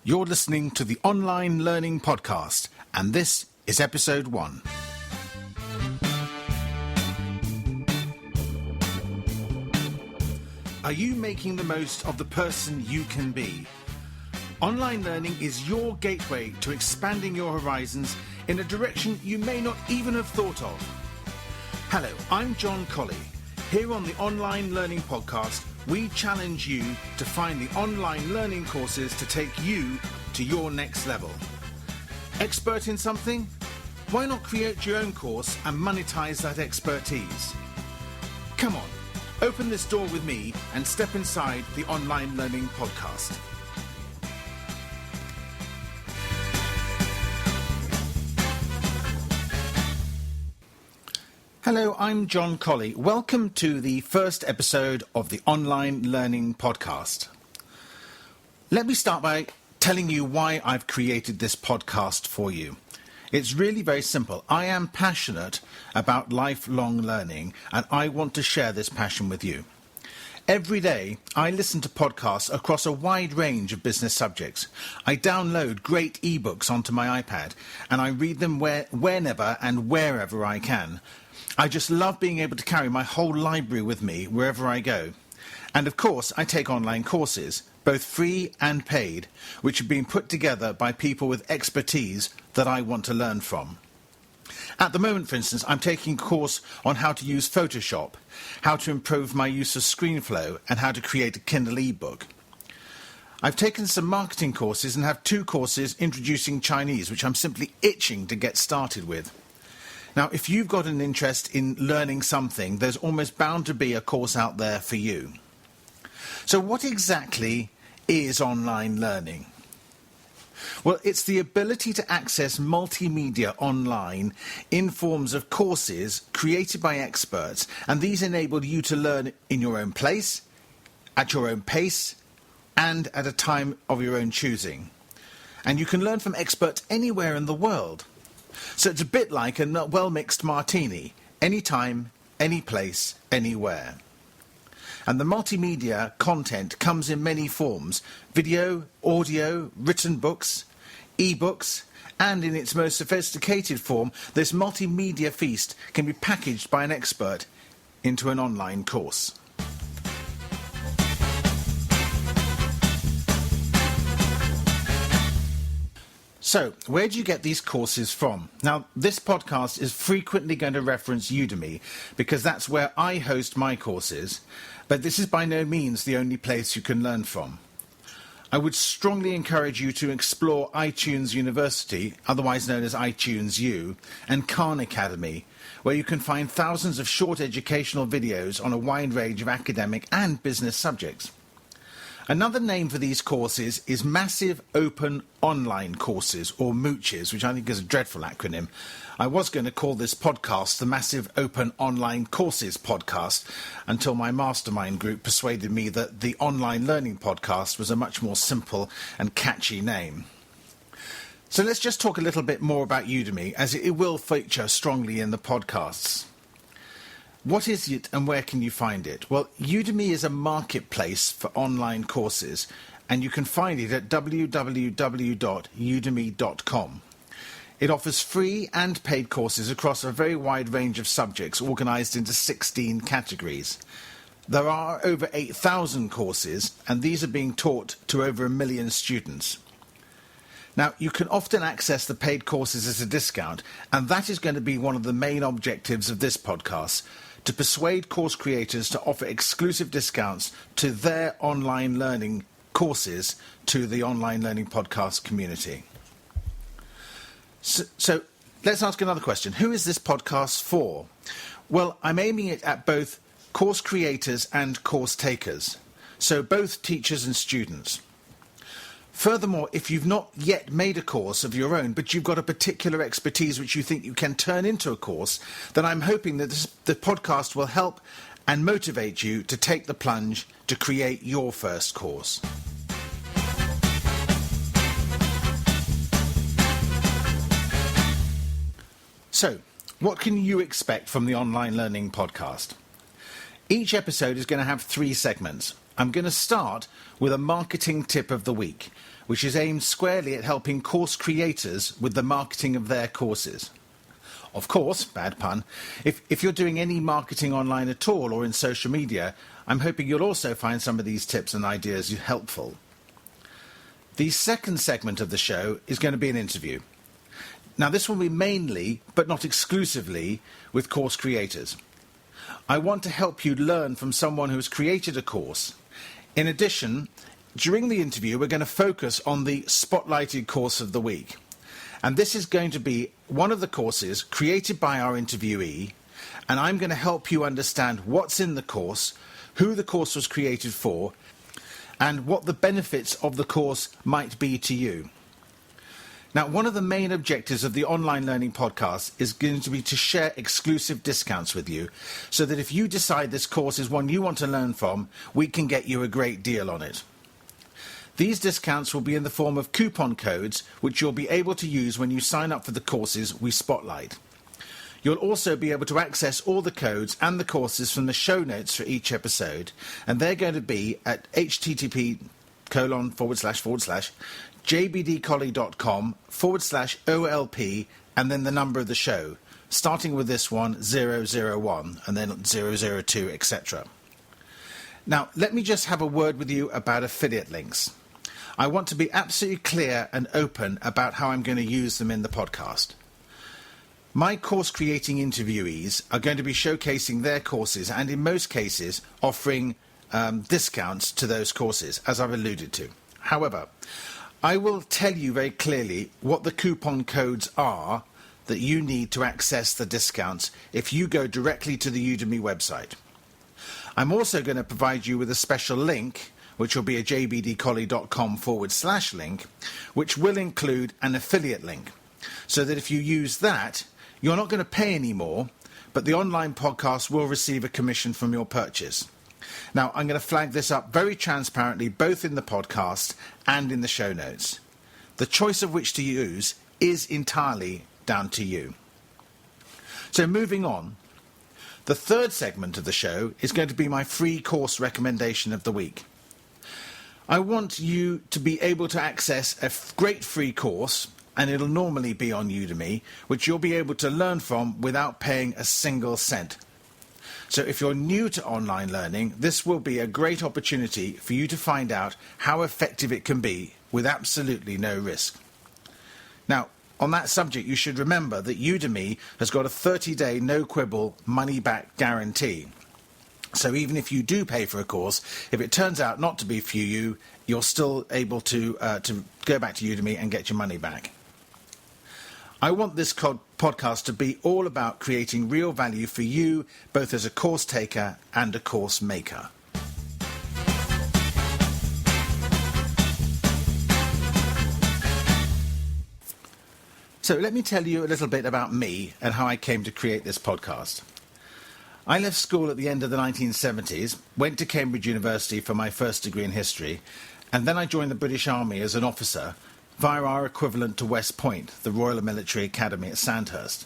You're listening to the Online Learning Podcast, and this is episode 1. Are you making the most of the person you can be? Online learning is your gateway to expanding your horizons in a direction you may not even have thought of. Hello, I'm John Colley. Here on the Online Learning Podcast, we challenge you to find the online learning courses to take you to your next level. Expert in something? Why not create your own course and monetize that expertise? Come on, open this door with me and step inside the Online Learning Podcast. Hello, I'm John Colley. Welcome to the first episode of the Online Learning Podcast. Let me start by telling you why I've created this podcast for you. It's really very simple. I am passionate about lifelong learning, and I want to share this passion with you. Every day, I listen to podcasts across a wide range of business subjects. I download great ebooks onto my iPad, and I read them whenever and wherever I can. I just love being able to carry my whole library with me wherever I go. And of course, I take online courses, both free and paid, which have been put together by people with expertise that I want to learn from. At the moment, for instance, I'm taking a course on how to use Photoshop, how to improve my use of ScreenFlow, and how to create a Kindle ebook. I've taken some marketing courses and have 2 courses introducing Chinese, which I'm simply itching to get started with. Now, if you've got an interest in learning something, there's almost bound to be a course out there for you. So what exactly is online learning? Well, it's the ability to access multimedia online in forms of courses created by experts, and these enable you to learn in your own place, at your own pace, and at a time of your own choosing. And you can learn from experts anywhere in the world. So it's a bit like a well-mixed martini, anytime, any place, anywhere. And the multimedia content comes in many forms: video, audio, written books, ebooks, and in its most sophisticated form, this multimedia feast can be packaged by an expert into an online course. So, where do you get these courses from? Now, this podcast is frequently going to reference Udemy because that's where I host my courses, but this is by no means the only place you can learn from. I would strongly encourage you to explore iTunes University, otherwise known as iTunes U, and Khan Academy, where you can find thousands of short educational videos on a wide range of academic and business subjects. Another name for these courses is Massive Open Online Courses, or MOOChes, which I think is a dreadful acronym. I was going to call this podcast the Massive Open Online Courses Podcast until my mastermind group persuaded me that the Online Learning Podcast was a much more simple and catchy name. So let's just talk a little bit more about Udemy, as it will feature strongly in the podcasts. What is it and where can you find it? Well, Udemy is a marketplace for online courses, and you can find it at www.udemy.com. It offers free and paid courses across a very wide range of subjects organised into 16 categories. There are over 8,000 courses, and these are being taught to over 1 million students. Now, you can often access the paid courses at a discount, and that is going to be one of the main objectives of this podcast, to persuade course creators to offer exclusive discounts to their online learning courses to the Online Learning Podcast community. So let's ask another question. Who is this podcast for? Well, I'm aiming it at both course creators and course takers, so both teachers and students. Furthermore, if you've not yet made a course of your own, but you've got a particular expertise which you think you can turn into a course, then I'm hoping that the podcast will help and motivate you to take the plunge to create your first course. So, what can you expect from the Online Learning Podcast? Each episode is going to have 3 segments. I'm going to start with a marketing tip of the week, which is aimed squarely at helping course creators with the marketing of their courses. Of course, bad pun, if you're doing any marketing online at all or in social media, I'm hoping you'll also find some of these tips and ideas helpful. The second segment of the show is going to be an interview. Now, this will be mainly, but not exclusively, with course creators. I want to help you learn from someone who has created a course. In addition, during the interview, we're going to focus on the spotlighted course of the week. And this is going to be one of the courses created by our interviewee, and I'm going to help you understand what's in the course, who the course was created for, and what the benefits of the course might be to you. Now, one of the main objectives of the Online Learning Podcast is going to be to share exclusive discounts with you, so that if you decide this course is one you want to learn from, we can get you a great deal on it. These discounts will be in the form of coupon codes, which you'll be able to use when you sign up for the courses we spotlight. You'll also be able to access all the codes and the courses from the show notes for each episode, and they're going to be at http://jbdcolley.com/OLP and then the number of the show, starting with this one, 001, and then 002, etc. Now, let me just have a word with you about affiliate links. I want to be absolutely clear and open about how I'm going to use them in the podcast. My course creating interviewees are going to be showcasing their courses and in most cases offering discounts to those courses, as I've alluded to. However, I will tell you very clearly what the coupon codes are that you need to access the discounts if you go directly to the Udemy website. I'm also going to provide you with a special link, which will be a jbdcolley.com/link, which will include an affiliate link, so that if you use that, you're not going to pay any more, but the online podcast will receive a commission from your purchase. Now, I'm going to flag this up very transparently, both in the podcast and in the show notes. The choice of which to use is entirely down to you. So moving on, the third segment of the show is going to be my free course recommendation of the week. I want you to be able to access a great free course, and it'll normally be on Udemy, which you'll be able to learn from without paying a single cent. So if you're new to online learning, this will be a great opportunity for you to find out how effective it can be with absolutely no risk. Now, on that subject, you should remember that Udemy has got a 30-day no-quibble money-back guarantee. So even if you do pay for a course, if it turns out not to be for you, you're still able to go back to Udemy and get your money back. I want this podcast to be all about creating real value for you, both as a course taker and a course maker. So let me tell you a little bit about me and how I came to create this podcast. I left school at the end of the 1970s, went to Cambridge University for my first degree in history, and then I joined the British Army as an officer via our equivalent to West Point, the Royal Military Academy at Sandhurst.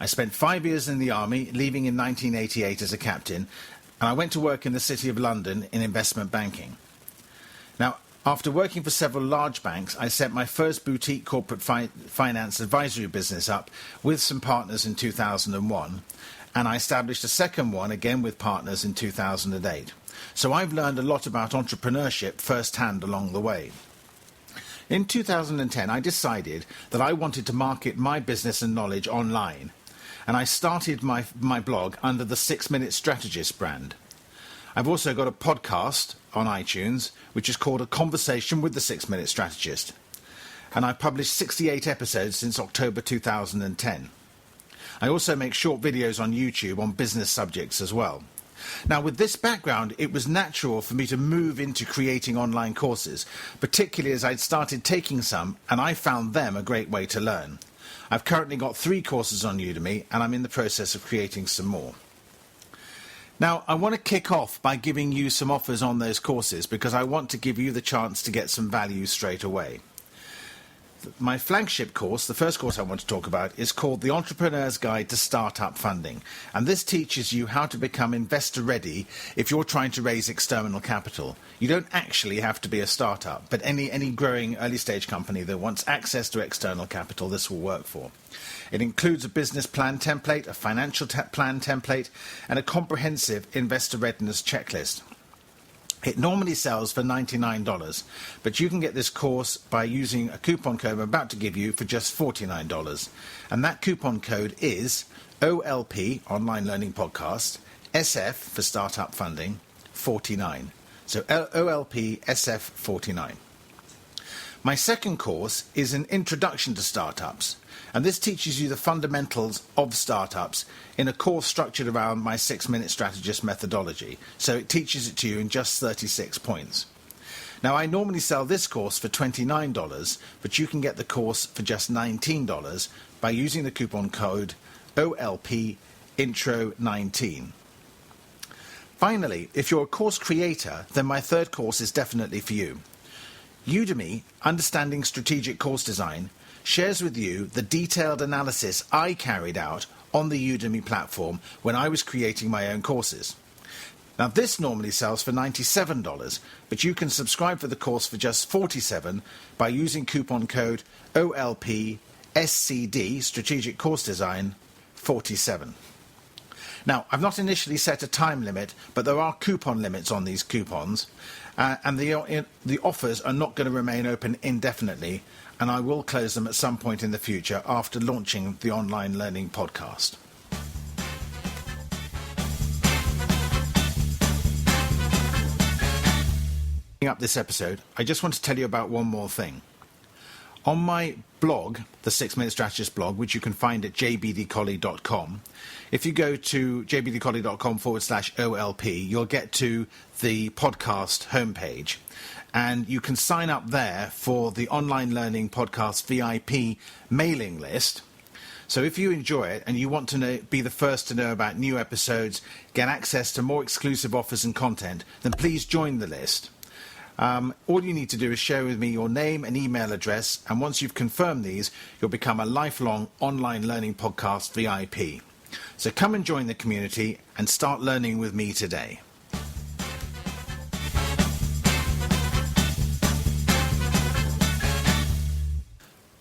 I spent 5 years in the Army, leaving in 1988 as a captain, and I went to work in the City of London in investment banking. Now, after working for several large banks, I set my first boutique corporate finance advisory business up with some partners in 2001, and I established a second one again with partners in 2008. So I've learned a lot about entrepreneurship firsthand along the way. In 2010, I decided that I wanted to market my business and knowledge online, and I started my blog under the 6-minute-strategist brand. I've also got a podcast on iTunes, which is called A Conversation with the 6-Minute-Strategist, and I've published 68 episodes since October 2010. I also make short videos on YouTube on business subjects as well. Now, with this background, it was natural for me to move into creating online courses, particularly as I'd started taking some, and I found them a great way to learn. I've currently got 3 courses on Udemy, and I'm in the process of creating some more. Now, I want to kick off by giving you some offers on those courses, because I want to give you the chance to get some value straight away. my flagship course, the first course I want to talk about, is called The Entrepreneur's Guide to Startup Funding. And this teaches you how to become investor ready if you're trying to raise external capital. You don't actually have to be a startup, but any growing early stage company that wants access to external capital, this will work for. It includes a business plan template, a financial plan template, and a comprehensive investor readiness checklist. It normally sells for $99, but you can get this course by using a coupon code I'm about to give you for just $49. And that coupon code is OLP, Online Learning Podcast, SF for Startup Funding, 49. So OLP SF 49. My second course is an introduction to startups, and this teaches you the fundamentals of startups in a course structured around my 6-minute strategist methodology. So it teaches it to you in just 36 points. Now, I normally sell this course for $29, but you can get the course for just $19 by using the coupon code OLP Intro 19. Finally, if you're a course creator, then my third course is definitely for you. Udemy, Understanding Strategic Course Design, shares with you the detailed analysis I carried out on the Udemy platform when I was creating my own courses. Now, this normally sells for $97, but you can subscribe for the course for just $47 by using coupon code OLP SCD, Strategic Course Design, 47. Now, I've not initially set a time limit, but there are coupon limits on these coupons, and the offers are not going to remain open indefinitely, and I will close them at some point in the future after launching the Online Learning Podcast. Up this episode, I just want to tell you about one more thing. On my blog, the 6-Minute Strategist blog, which you can find at jbdcolley.com, if you go to jbdcolley.com/OLP, you'll get to the podcast homepage. And you can sign up there for the Online Learning Podcast VIP mailing list. So if you enjoy it and you want to be the first to know about new episodes, get access to more exclusive offers and content, then please join the list. All you need to do is share with me your name and email address, and once you've confirmed these, you'll become a lifelong Online Learning Podcast VIP. So come and join the community and start learning with me today.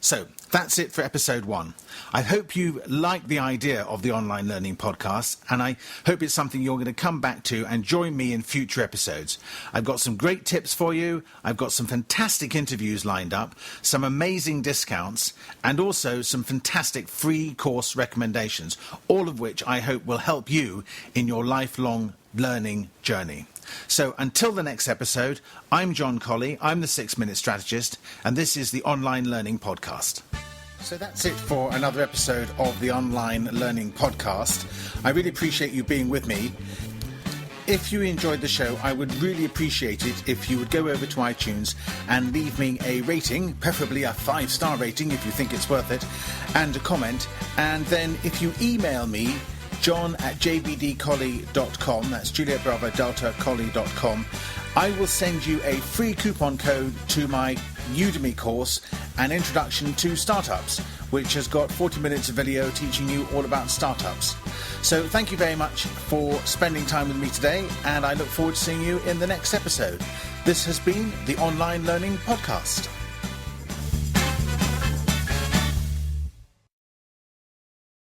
So that's it for episode 1. I hope you like the idea of the Online Learning Podcast, and I hope it's something you're going to come back to and join me in future episodes. I've got some great tips for you. I've got some fantastic interviews lined up, some amazing discounts, and also some fantastic free course recommendations, all of which I hope will help you in your lifelong learning journey. So until the next episode, I'm John Colley, I'm the 6-Minute Strategist, and this is the Online Learning Podcast. So that's it for another episode of the Online Learning Podcast. I really appreciate you being with me. If you enjoyed the show, I would really appreciate it if you would go over to iTunes and leave me a rating, preferably a 5-star rating if you think it's worth it, and a comment. And then if you email me, john@jbdcolley.com, that's Juliet Bravo Delta Colley.com, I will send you a free coupon code to my Udemy course, An Introduction to Startups, which has got 40 minutes of video teaching you all about startups. So thank you very much for spending time with me today, and I look forward to seeing you in the next episode. This has been the Online Learning Podcast.